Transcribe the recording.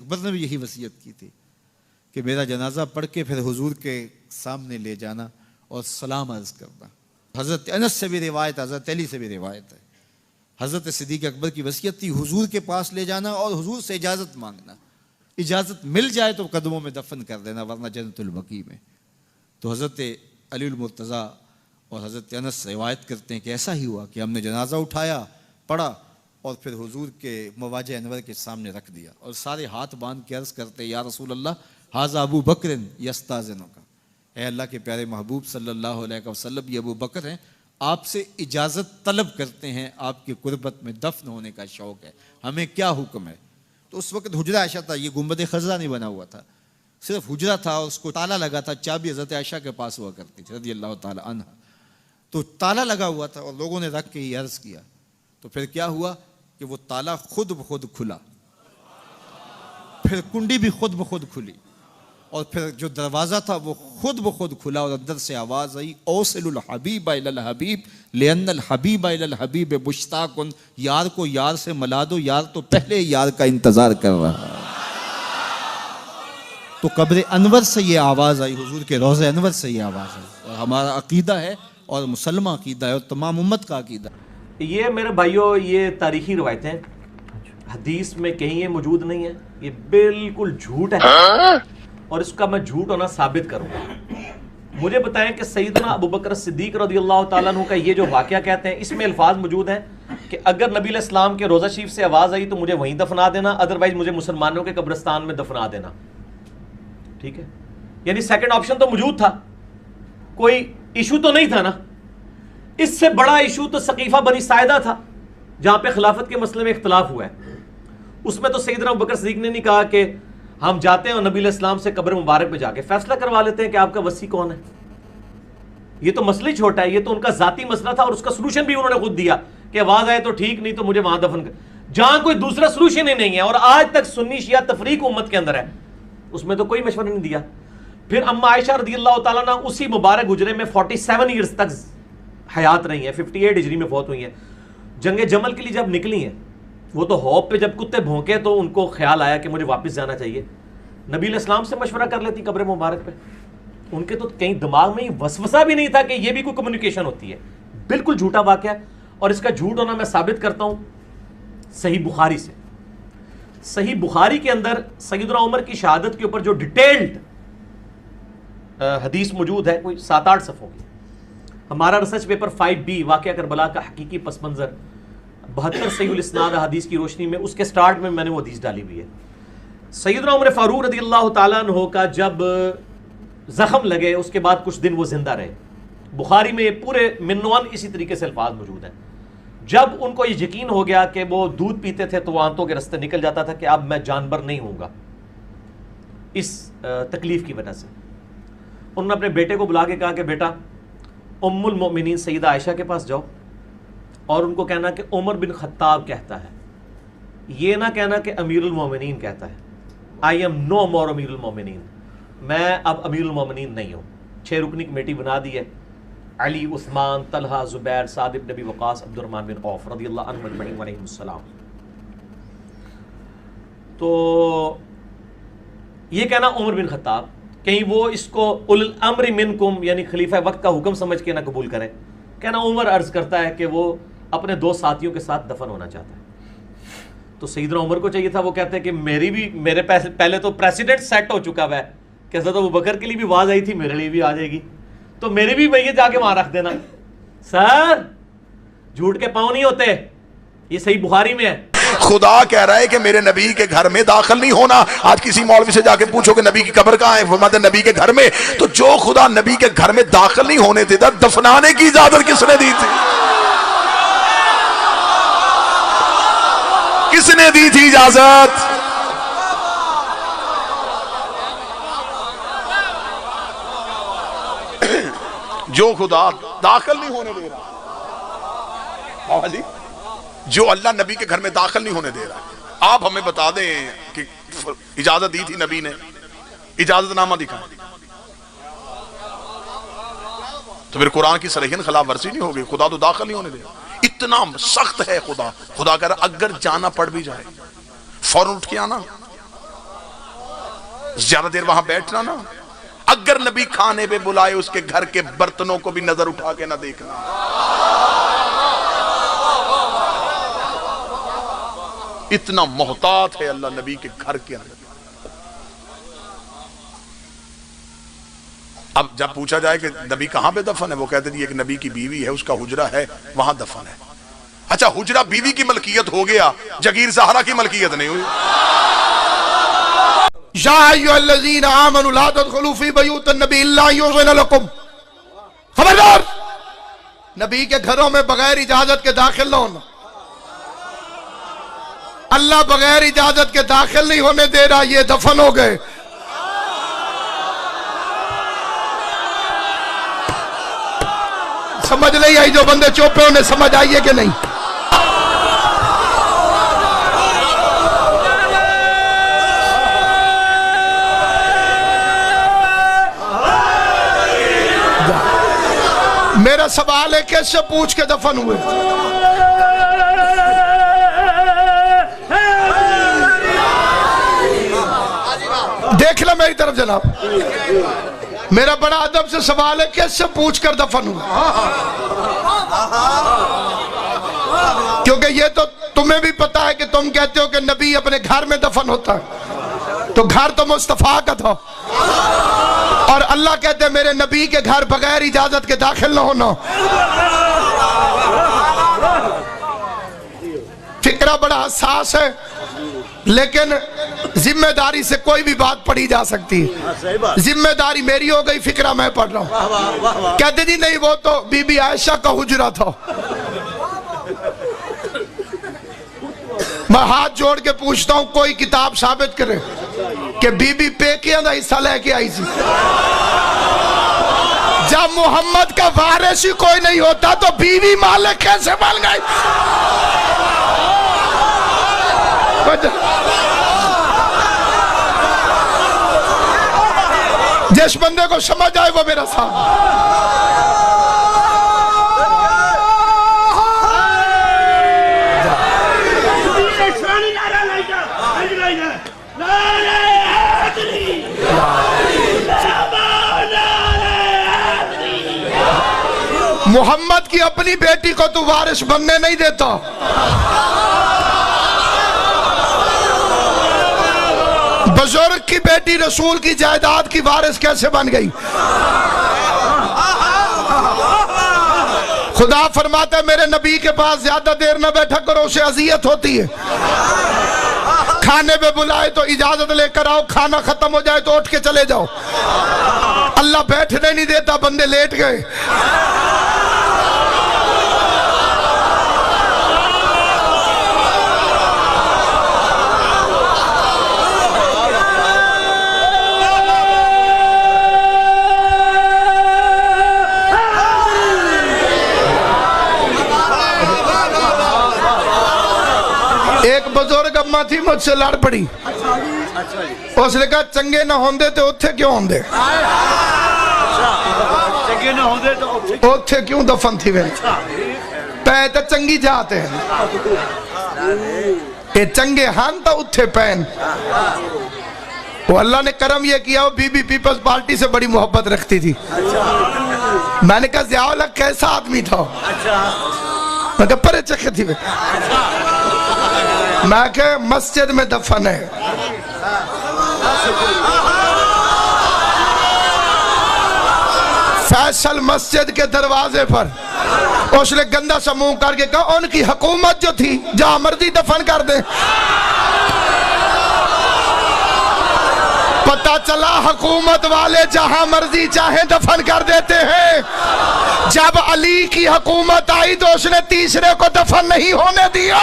अकबर ने भी यही वसीयत की थी कि मेरा जनाजा पढ़ के फिर हुजूर के सामने ले जाना और सलाम अर्ज करना। हज़रत अनस से भी रिवायत, हज़रत अली से भी रिवायत है, हज़रत सिद्दीक़ अकबर की वसीयत थी हुजूर के पास ले जाना और हुजूर से इजाज़त मांगना, इजाज़त मिल जाए तो कदमों में दफन कर देना, वरना जन्नतुल बकी में। तो हज़रत अली मुर्तज़ा और हज़रत अनस रिवायत करते हैं कि ऐसा ही हुआ कि हमने जनाजा उठाया, पढ़ा और फिर हुजूर के मवाजे अनवर के सामने रख दिया और सारे हाथ बांध के अर्ज़ करते या रसूल अल्लाह हाज़ा अबू बकर यस्ताज़िनु का, ए अल्लाह के प्यारे महबूब सल्लल्लाहु अलैहि वसल्लम, ये अबू बकर हैं, आपसे इजाज़त तलब करते हैं, आपकी कुर्बत में दफन होने का शौक़ है, हमें क्या हुक्म है। तो उस वक्त हुजरा आयशा था, ये गुंबद खज़रा नहीं बना हुआ था, सिर्फ हुजरा था और उसको ताला लगा था, चाबी हज़रत आयशा के पास हुआ करती थी रज़ियल्लाहु ताला अन्हा। तो ताला लगा हुआ था और लोगों ने रख के ये अर्ज़ किया, तो फिर क्या हुआ कि वो ताला खुद ब खुद खुला, फिर कुंडी भी खुद ब खुद खुली और फिर जो दरवाज़ा था वो खुद ब खुद खुला और अंदर से आवाज़ आई औसिलुल हबीब इलल हबीब लिअन्नल हबीब इलल हबीब मुश्ताकुन, यार को यार से मिला दो, यार तो पहले यार का इंतज़ार कर रहा है। तो कब्र अनवर से ये आवाज़ आई, हुजूर के रोज़े अनवर से ये आवाज़ आई। और हमारा अकीदा है और मुसलमान अकीदा है और तमाम उम्मत का अकीदा। ये मेरे भाइयों ये तारीखी रवायतें हदीस में कहीं ये मौजूद नहीं है, ये बिल्कुल झूठ है और इसका मैं झूठ होना साबित करूंगा। मुझे बताएं कि सैयदना अबू बकर सिद्दीक रज़ियल्लाहु ताला अन्हु का ये जो वाक़या कहते हैं, इसमें अल्फाज मौजूद हैं कि अगर नबी अलैहिस्सलाम के रोज़ा शरीफ से आवाज़ आई तो मुझे वहीं दफना देना, अदरवाइज मुझे मुसलमानों के कब्रिस्तान में दफना देना। ठीक है, यानी सेकंड ऑप्शन तो मौजूद था, कोई इशू तो नहीं था ना। इससे बड़ा इशू तो सकीफा बनी साइदा था जहां पे खिलाफत के मसले में इख्तलाफ हुआ है। उसमें तो सैयदना अबू बकर सिद्दीक ने नहीं कहा कि हम जाते हैं और नबी अलैहिस्सलाम से कब्र मुबारक में जाके फैसला करवा लेते हैं कि आपका वसी कौन है। ये तो मसला ही छोटा है, ये तो उनका जाती मसला था और उसका सलूशन भी उन्होंने खुद दिया कि आवाज आए तो ठीक, नहीं तो मुझे वहां दफन कर, जहां कोई दूसरा सलूशन ही नहीं है। और आज तक सुन्नी शिया तफरीक उम्मत के अंदर है, उसमें तो कोई मशवरा नहीं दिया। फिर अम्मा आयशा रज़ियल्लाहु ताला अन्हा उसी मुबारक गुजरे में 47 ईयर्स तक हयात रही है, 58 हिजरी में फौत हुई है। जंगे जमल के लिए जब निकली हैं, वो तो हौप पे जब कुत्ते भौंके तो उनको ख्याल आया कि मुझे वापस जाना चाहिए। नबी अलैहिस्सलाम से मशवरा कर लेती कब्र मुबारक पे, उनके तो कहीं दिमाग में वसवसा भी नहीं था कि ये भी कोई कम्युनिकेशन होती है। बिल्कुल झूठा वाक़या है और इसका झूठ होना मैं साबित करता हूं सही बुखारी से। सही बुखारी के अंदर सैयदना उमर की शहादत के ऊपर जो डिटेल्ड हदीस मौजूद है, कोई 7-8 सफ़ों की। हमारा रिसर्च पेपर 5B वाक़या करबला का हकीकी पस मंज़र 72 सहीहुल इस्नाद हदीस की रोशनी में, उसके स्टार्ट में मैंने वो हदीस डाली हुई है। सैयदना उमर फारूक रज़ियल्लाहु ताला अन्हु का जब जख्म लगे उसके बाद कुछ दिन वो जिंदा रहे। बुखारी में पूरे मिन्नवान इसी तरीके से अल्फाज मौजूद हैं। जब उनको ये यकीन हो गया कि वो दूध पीते थे तो वो आंतों के रास्ते निकल जाता था कि अब मैं जानवर नहीं हूँगा, इस तकलीफ की वजह से उन्होंने अपने बेटे को बुला के कहा कि बेटा उम्मुल मोमिनीन सैयदा आयशा के पास जाओ और उनको कहना कि उमर बिन खत्ताब कहता है, ये ना कहना कि अमीरुल मोमिनीन कहता है। आई एम नो मोर अमीरुल मोमिनीन, मैं अब अमीरुल मोमिनीन नहीं हूँ। 6 रुकनी कमेटी बना दी है, अली, उस्मान, तलहा, जुबैर, साद इब्न अबी वक़ास, अब्दुर्रहमान बिन औफ रज़ियल्लाहु अन्हुम अजमईन व अलैहिमुस्सलाम। तो ये कहना उमर बिन खत्ताब, कहीं वो इसको उल अम्र मिनकुम यानी खलीफा वक्त का हुक्म समझ के ना कबूल करें। कहना उमर अर्ज करता है कि वो अपने 2 साथियों के साथ दफन होना चाहता है। तो सैयदना उमर को चाहिए था, वो कहते हैं कि मेरे पहले तो प्रेसिडेंट सेट हो चुका है कि हज़रत अबू बकर के लिए भी आवाज़ आई थी, मेरे लिए भी आ जाएगी, तो मेरे भी भैया जाके वहां रख देना। सर झूठ के पांव नहीं होते, ये सही बुखारी में है। खुदा कह रहा है कि मेरे नबी के घर में दाखिल नहीं होना। आज किसी मौलवी से जाके पूछो कि नबी की कब्र कहां है, फरमाते नबी के घर में। तो जो खुदा नबी के घर में दाखिल नहीं होने देता, दफनाने की इजाजत किसने दी थी? किसने दी थी इजाजत? जो खुदा दाखिल नहीं होने दे रहा, बाबा जी, जो अल्लाह नबी के घर में दाखिल नहीं होने दे रहा, आप हमें बता दें कि इजाजत दी थी नबी ने, इजाजतनामा दिखा, तो फिर कुरान की सरीहन खिलाफ वर्जी नहीं होगी। खुदा तो दाखिल नहीं होने दे रहा, इतना सख्त है खुदा। खुदा कह रहा अगर जाना पड़ भी जाए फौरन उठ के आना, ज्यादा देर वहां बैठना ना। अगर नबी खाने पे बुलाए उसके घर के बर्तनों को भी नजर उठा के ना देखना। इतना मोहतात है अल्लाह नबी के घर के अंदर। अब जब पूछा जाए कि नबी कहां पे दफन है, वो कहते जी एक नबी की बीवी है, उसका हुजरा है, वहां दफन है। अच्छा, हुजरा बीवी की मलकियत हो गया, जगीर सहारा की मलकियत नहीं हुई। या अय्युहल्लज़ीना आमनू ला तदखुलू फी बयूतिन नबी इल्ला युज़िन लकुम। खबरदार, नबी के घरों में बगैर इजाजत के दाखिल न होना। अल्लाह बगैर इजाजत के दाखिल नहीं होने दे रहा, ये दफन हो गए। समझ नहीं आई? जो बंदे चुप हैं उन्हें समझ आई है कि नहीं? मेरा सवाल है, कैसे पूछ के दफन हुए? देख लो मेरी तरफ जनाब, मेरा बड़ा अदब से सवाल है, कैसे पूछ कर दफन हुए? क्योंकि ये तो तुम्हें भी पता है कि तुम कहते हो कि नबी अपने घर में दफन होता है, तो घर तो मुस्तफा का था, और अल्लाह कहते हैं मेरे नबी के घर बगैर इजाजत के दाखिल न होना। फिक्रा बड़ा हसास है, लेकिन जिम्मेदारी से कोई भी बात पढ़ी जा सकती है। जिम्मेदारी मेरी हो गई, फिक्रा मैं पढ़ रहा हूं। कहते जी नहीं, वो तो बीबी आयशा का हुजरा था। मैं हाथ जोड़ के पूछता हूं, कोई किताब साबित करे कि बीबी पेकियां दा हिस्सा लेके आई थी। जब मोहम्मद का वारिस ही कोई नहीं होता तो बीवी मालिक कैसे बन गई? जिस बंदे को समझ आए वो मेरा साथ। मोहम्मद की अपनी बेटी को तू वारिस बनने नहीं देता। बुजुर्ग की बेटी रसूल की जायदाद की वारिस कैसे बन गई? खुदा फरमाता है मेरे नबी के पास ज्यादा देर न बैठा करो, उसे अजियत होती है। खाने पे बुलाए तो इजाजत लेकर आओ, खाना खत्म हो जाए तो उठ के चले जाओ। अल्लाह बैठने नहीं देता, बंदे लेट गए। एक बुजुर्ग अम्मा थी, मुझसे लड़ पड़ी। उसने कहा चंगे ना होंदे तो उत्थे क्यों होंदे? चंगे ना होंदे तो उत्थे क्यों दफन थी वे? पै तो चंगी जाते हैं, ये चंगे हन तो उत्थे पैन। वो अल्लाह ने करम ये किया, वो बीबी पीपल्स पार्टी से बड़ी मोहब्बत रखती थी। मैंने कहा ज़ियाउल हक कैसा आदमी था? मैं कहा परे चखे थी वे। मैं कहा मस्जिद में दफन है। फैसल मस्जिद के दरवाजे पर उसने गंदा सा मुंह करके कहा उनकी हुकूमत जो थी जहां मर्जी दफन कर दे। पता चला हुकूमत वाले जहां मर्जी चाहे दफन कर देते हैं। जब अली की हुकूमत आई तो उसने तीसरे को दफन नहीं होने दिया।